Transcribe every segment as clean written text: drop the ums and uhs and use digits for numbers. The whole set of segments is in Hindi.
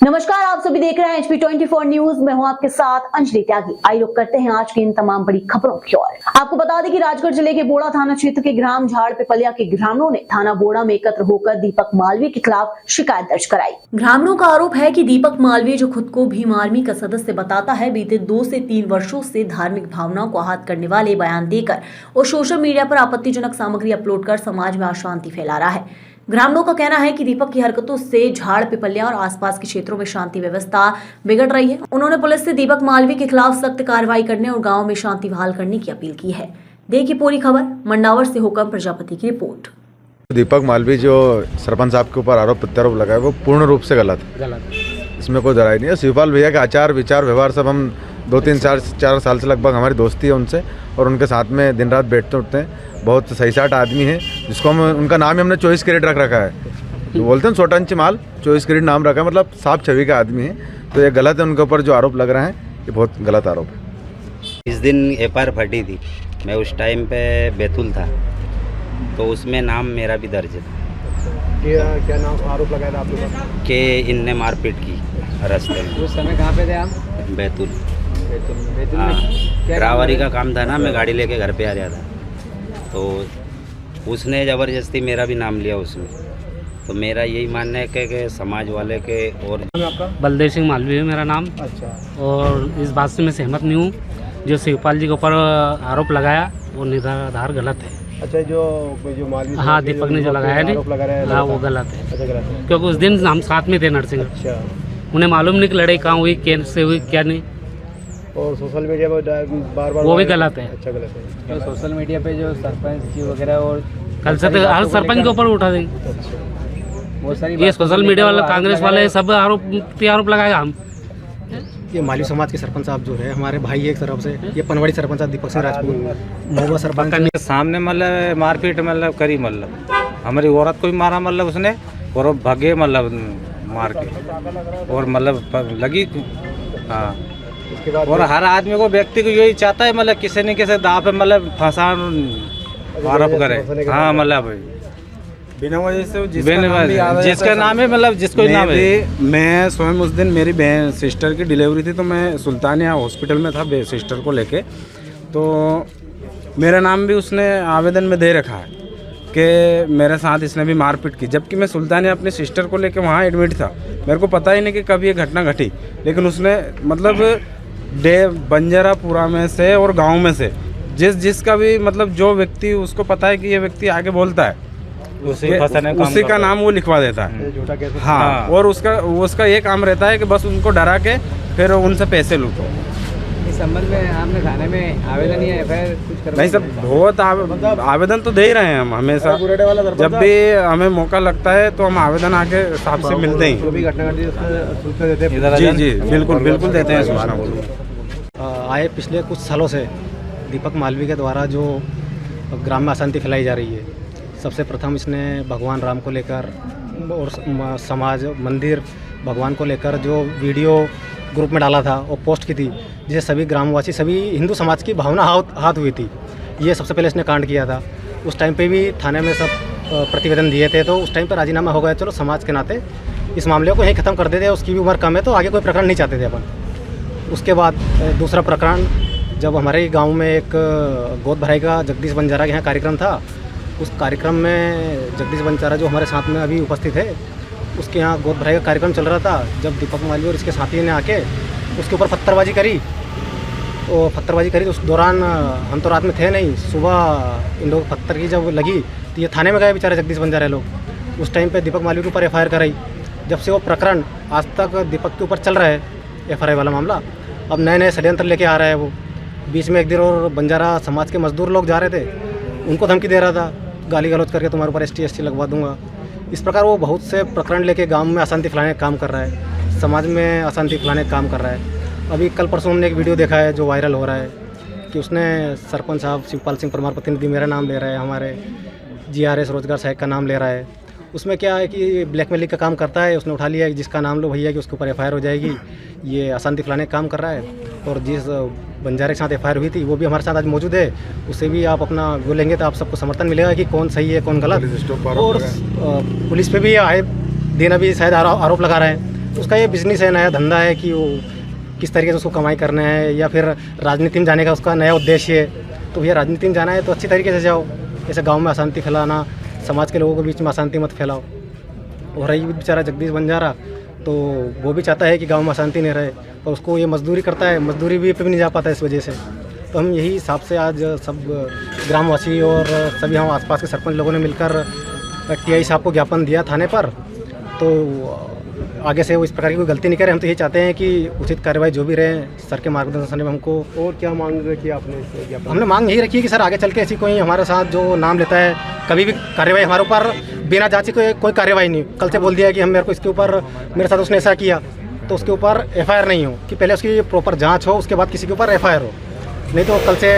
नमस्कार, आप सभी देख रहे हैं HP24 न्यूज। मैं हूं आपके साथ अंजलि त्यागी। आइए रुक करते हैं आज की इन तमाम बड़ी खबरों की ओर। आपको बता दें कि राजगढ़ जिले के बोड़ा थाना क्षेत्र के ग्राम झाड़ पिपलिया के ग्रामीणों ने थाना बोड़ा में एकत्र होकर दीपक मालवीय के खिलाफ शिकायत दर्ज कराई। ग्रामीणों का आरोप है कि दीपक मालवीय, जो खुद को भीम आर्मी का सदस्य बताता है, बीते 2 से 3 वर्षों से धार्मिक भावनाओं को आहत करने वाले बयान देकर और सोशल मीडिया पर आपत्तिजनक सामग्री अपलोड कर समाज में अशांति फैला रहा है। ग्रामीणों का कहना है कि दीपक की हरकतों से झाड़ पिपलिया और आसपास के क्षेत्रों में शांति व्यवस्था बिगड़ रही है। उन्होंने पुलिस से दीपक मालवीय के खिलाफ सख्त कार्रवाई करने और गांव में शांति बहाल करने की अपील की है। देखिए पूरी खबर। मंडावर से हुकम प्रजापति की रिपोर्ट। दीपक मालवीय जो सरपंच साहब के ऊपर आरोप प्रत्यारोप लगाए वो पूर्ण रूप से गलत है। इसमें कोई दराई नहीं है। शिवपाल भैया के आचार विचार व्यवहार सब हम 2-3-4 साल से लगभग हमारी दोस्ती है उनसे, और उनके साथ में दिन रात बैठते उठते हैं। बहुत सही साठ आदमी है, जिसको हम उनका नाम ही हमने चॉइस क्रेडिट रख रखा है। जो बोलते हैं छोटंच माल, चॉइस क्रेडिट नाम रखा है, मतलब साफ छवि का आदमी है। तो ये गलत है, उनके ऊपर जो आरोप लग रहा है ये बहुत गलत आरोप है। इस दिन FIR फटी थी, मैं उस टाइम पे बैतूल था, तो उसमें नाम मेरा भी दर्ज है। क्या नाम आरोप लगाया था आपके ऊपर? कि इनने मारपीट की रास्ते में। उस समय कहाँ पे थे आप? बैतूल में क्या ड्राइवरी का काम था ना, मैं गाड़ी लेके घर पे आ रहा था, तो उसने ज़बरदस्ती मेरा भी नाम लिया उसमें। तो मेरा यही मानना है कि समाज वाले के और आपका? बलदेव सिंह मालवीय है मेरा नाम। अच्छा, और इस बात से मैं सहमत नहीं हूँ जो शिवपाल जी के ऊपर आरोप लगाया वो निराधार गलत है। अच्छा, जो मालवीय हाँ, दीपक ने जो लगाया आरोप लगा रहा है, हाँ वो गलत है। अच्छा, गलत है। क्योंकि उस दिन हम साथ में थे नरसिंह। अच्छा, उन्हें मालूम नहीं कि लड़ाई कहाँ हुई, कैसे हुई, क्या नहीं। और सोशल मीडिया पर बार वो भी गलत है। अच्छा, गलत है। जो सोशल मीडिया पे जो सरपंच जी वगैरह और कल से तो हर सरपंच के ऊपर उठा देंगे। अच्छा, बहुत सारी ये सोशल मीडिया वाले, कांग्रेस वाले सब आरोप लगाएगा। हम ये माली समाज के सरपंच साहब जो है हमारे भाई एक तरफ से, ये पनवाड़ी सरपंच साहब दीपक सिंह राजपूत, महुआ सरपंच सामने मतलब मारपीट मतलब करी, मतलब हमारी औरत को भी मारा, मतलब उसने, और वो भगे मतलब मार के, और मतलब लगी। हाँ, उसके बाद और हर आदमी को, व्यक्ति को यही चाहता है मतलब किसी न किसी दाव पे मतलब फंसा आरोप करे। हाँ, मतलब बिना वजह से जिसका नाम है, मतलब जिसको नाम है। मैं स्वयं उस दिन मेरी बहन सिस्टर की डिलीवरी थी, तो मैं सुल्तानिया हॉस्पिटल में था सिस्टर को लेके। तो मेरा नाम भी उसने आवेदन में दे रखा है कि मेरे साथ इसने भी मारपीट की, जबकि मैं सुल्तानिया अपनी सिस्टर को लेके वहाँ एडमिट था। मेरे को पता ही नहीं कि कब ये घटना घटी, लेकिन उसने मतलब बंजारापुरा में से और गाँव में से जिसका भी मतलब जो व्यक्ति उसको पता है कि ये व्यक्ति आगे बोलता है, उसी का नाम वो लिखवा देता है। झूठा केस। हाँ, और उसका ये काम रहता है कि बस उनको डरा के फिर उनसे पैसे लूटो। इस संबंध में आपने थाने में आवेदन या FIR कुछ करवाया? नहीं सर, बहुत आवेदन तो दे ही रहे हैं हम हमेशा। जब भी हमें मौका लगता है तो हम आवेदन आके साहब से मिलते जो ही। भी घटना घटी उसमें सूचना देते हैं। जी जी, बिल्कुल बिल्कुल देते हैं सूचना। आए पिछले कुछ सालों से दीपक मालवीय के द्वारा जो ग्राम में अशांति फैलाई जा रही है। सबसे प्रथम इसने भगवान राम को लेकर और समाज मंदिर भगवान को लेकर जो वीडियो ग्रुप में डाला था और पोस्ट की थी, जिसे सभी ग्रामवासी, सभी हिंदू समाज की भावना आहत हुई थी। ये सबसे पहले इसने कांड किया था। उस टाइम पे भी थाने में सब प्रतिवेदन दिए थे, तो उस टाइम पर राजीनामा हो गया। चलो समाज के नाते इस मामले को यहीं ख़त्म कर देते, उसकी भी उम्र कम है, तो आगे कोई प्रकरण नहीं चाहते थे अपन। उसके बाद दूसरा प्रकरण, जब हमारे गाँव में एक गोद भराई का जगदीश बंजारा के यहाँ कार्यक्रम था, उस कार्यक्रम में जगदीश बंजारा जो हमारे साथ में अभी उपस्थित है, उसके यहाँ गोद भराई का कार्यक्रम चल रहा था। जब दीपक मालवीय और इसके साथी ने आके उसके ऊपर पत्थरबाजी करी, तो उस दौरान हम तो रात में थे नहीं, सुबह इन लोगों को पत्थर की जब लगी तो ये थाने में गए बेचारे जगदीश बंजारा लोग। उस टाइम पे दीपक मालवीय के ऊपर FIR कराई। जब से वो प्रकरण आज तक दीपक के ऊपर चल रहा है, FIR वाला मामला, अब नए नए षड्यंत्र लेके आ रहा है वो। बीच में एक दिन और बंजारा समाज के मजदूर लोग जा रहे थे, उनको धमकी दे रहा था, गाली गलौज करके तुम्हारे ऊपर ST लगवा दूंगा। इस प्रकार वो बहुत से प्रकरण लेके गांव में अशांति फैलाने का काम कर रहा है, समाज में अशांति फैलाने का काम कर रहा है। अभी कल परसों हमने एक वीडियो देखा है जो वायरल हो रहा है कि उसने सरपंच साहब शिवपाल सिंह परमार प्रतिनिधि मेरा नाम ले रहा है, हमारे GRS रोजगार सहायक का नाम ले रहा है। उसमें क्या है कि ब्लैकमेलिंग का काम करता है। उसने उठा लिया कि जिसका नाम लो भैया कि उसके ऊपर FIR हो जाएगी, ये अशांति फैलाने का काम कर रहा है। और जिस बंजारे के साथ FIR हुई थी वो भी हमारे साथ आज मौजूद है, उससे भी आप अपना वो लेंगे तो आप सबको समर्थन मिलेगा कि कौन सही है कौन गलत। और पुलिस पे भी आए दिन अभी शायद आरोप लगा रहे हैं। उसका ये बिजनेस है, नया धंधा है कि वो किस तरीके से उसको कमाई करना है, या फिर राजनीति में जाने का उसका नया उद्देश्य है। तो भैया राजनीति में जाना है तो अच्छी तरीके से जाओ, जैसे गांव में अशांति फैलाना, समाज के लोगों के बीच में अशांति मत फैलाओ। और रही बेचारा जगदीश बंजारा, तो वो भी चाहता है कि गांव में अशांति नहीं रहे, और उसको ये मजदूरी करता है, मजदूरी भी पे भी नहीं जा पाता इस वजह से। तो हम यही हिसाब से आज सब ग्रामवासी और सभी हम आसपास के सरपंच लोगों ने मिलकर टीआई साहब को ज्ञापन दिया थाने पर। तो आगे से वो इस प्रकार की कोई गलती नहीं करे। हम तो यही चाहते हैं कि उचित कार्रवाई जो भी रहे, सर के मार्गदर्शन में हमको। और क्या मांग रखी आपने? हमने मांग यही रखी है कि सर आगे चल के ऐसी कोई हमारे साथ जो नाम लेता है, कभी भी कार्रवाई हमारे ऊपर बिना जांचे कोई कार्रवाई नहीं। कल से बोल दिया कि हम मेरे को इसके ऊपर, मेरे साथ उसने ऐसा किया तो उसके ऊपर एफआईआर नहीं हो, कि पहले उसकी प्रॉपर जाँच हो, उसके बाद किसी के ऊपर एफआईआर हो। नहीं तो कल से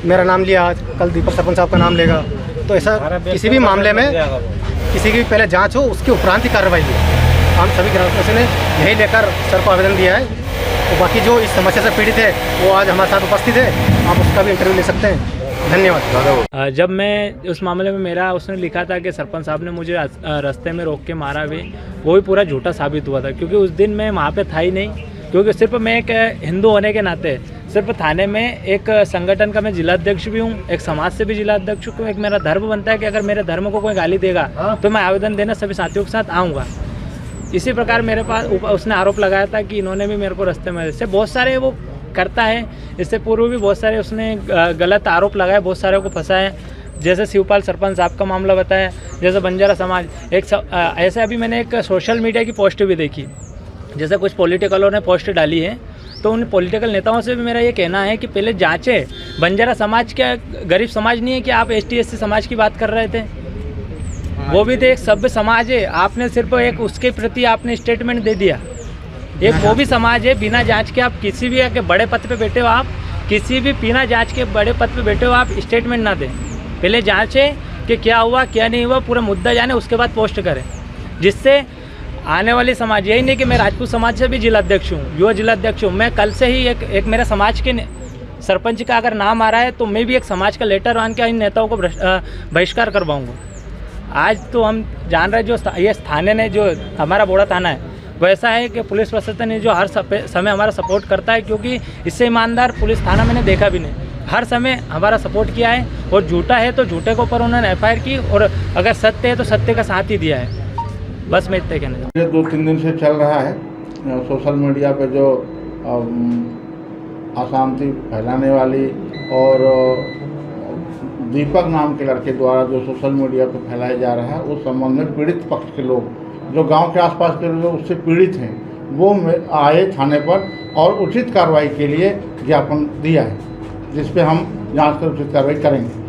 मेरा नाम लिया, आज कल दीपक सरपंच साहब का नाम लेगा, तो ऐसा किसी भी मामले में किसी की पहले जाँच हो, उसके उपरांत ही कार्रवाई हो। हम सभी ग्रामवासियों ने यही लेकर सर को आवेदन दिया है। तो बाकी जो इस समस्या से पीड़ित है वो आज हमारे साथ उपस्थित है, आप उसका भी इंटरव्यू ले सकते हैं। धन्यवाद। जब मैं उस मामले में मेरा उसने लिखा था कि सरपंच साहब ने मुझे रास्ते में रोक के मारा भी, वो भी पूरा झूठा साबित हुआ था, क्योंकि उस दिन मैं वहाँ पे था ही नहीं। क्योंकि सिर्फ मैं एक हिंदू होने के नाते सिर्फ थाने में एक संगठन का मैं जिलाध्यक्ष भी हूँ, एक समाज से भी जिलाध्यक्ष हूँ। एक मेरा धर्म बनता है कि अगर मेरे धर्म को कोई गाली देगा तो मैं आवेदन देना सभी साथियों के साथ आऊँगा। इसी प्रकार मेरे पास उसने आरोप लगाया था कि इन्होंने भी मेरे को रास्ते में से बहुत सारे वो करता है। इससे पूर्व भी बहुत सारे उसने गलत आरोप लगाए, बहुत सारे को फंसाए। जैसे शिवपाल सरपंच साहब का मामला बताया, जैसे बंजारा समाज ऐसे अभी मैंने एक सोशल मीडिया की पोस्ट भी देखी, जैसे कुछ पॉलिटिकलों ने पोस्ट डाली है। तो उन पॉलिटिकल नेताओं से भी मेरा ये कहना है कि पहले जांचे, बंजारा समाज क्या गरीब समाज नहीं है कि आप ST SC समाज की बात कर रहे थे? वो भी तो एक सभ्य समाज है। आपने सिर्फ एक उसके प्रति आपने स्टेटमेंट दे दिया। एक वो भी समाज है, बिना जांच के आप किसी भी के बड़े पद पे बैठे हो, आप किसी भी बिना जांच के बड़े पद पे बैठे हो, आप स्टेटमेंट ना दें। पहले जांचें कि क्या हुआ क्या नहीं हुआ, पूरा मुद्दा जाने, उसके बाद पोस्ट करें, जिससे आने वाली समाज, यही नहीं कि मैं राजपूत समाज से भी जिलाध्यक्ष हूँ, युवा जिलाध्यक्ष हूँ। मैं कल से ही एक मेरा समाज के सरपंच का अगर नाम आ रहा है तो मैं भी एक समाज का लेटर मान के इन नेताओं को बहिष्कार करवाऊँगा। आज तो हम जान रहे हैं जो ये थाने ने, जो हमारा बोड़ा थाना है, वैसा है कि पुलिस प्रशासन ने जो हर समय हमारा सपोर्ट करता है, क्योंकि इससे ईमानदार पुलिस थाना मैंने देखा भी नहीं। हर समय हमारा सपोर्ट किया है, और झूठा है तो झूठे के ऊपर उन्होंने FIR की, और अगर सत्य है तो सत्य का साथ ही दिया है। बस मैं इतना कहना चाहूँगा। ये 2-3 दिन से चल रहा है सोशल मीडिया पे जो अशांति फैलाने वाली और दीपक नाम के लड़के द्वारा जो सोशल मीडिया पे फैलाया जा रहा है, उस संबंध में पीड़ित पक्ष के लोग, जो गांव के आसपास के लोग उससे पीड़ित हैं, वो आए थाने पर और उचित कार्रवाई के लिए ज्ञापन दिया है, जिस पे हम जांच कर उचित कार्रवाई करेंगे।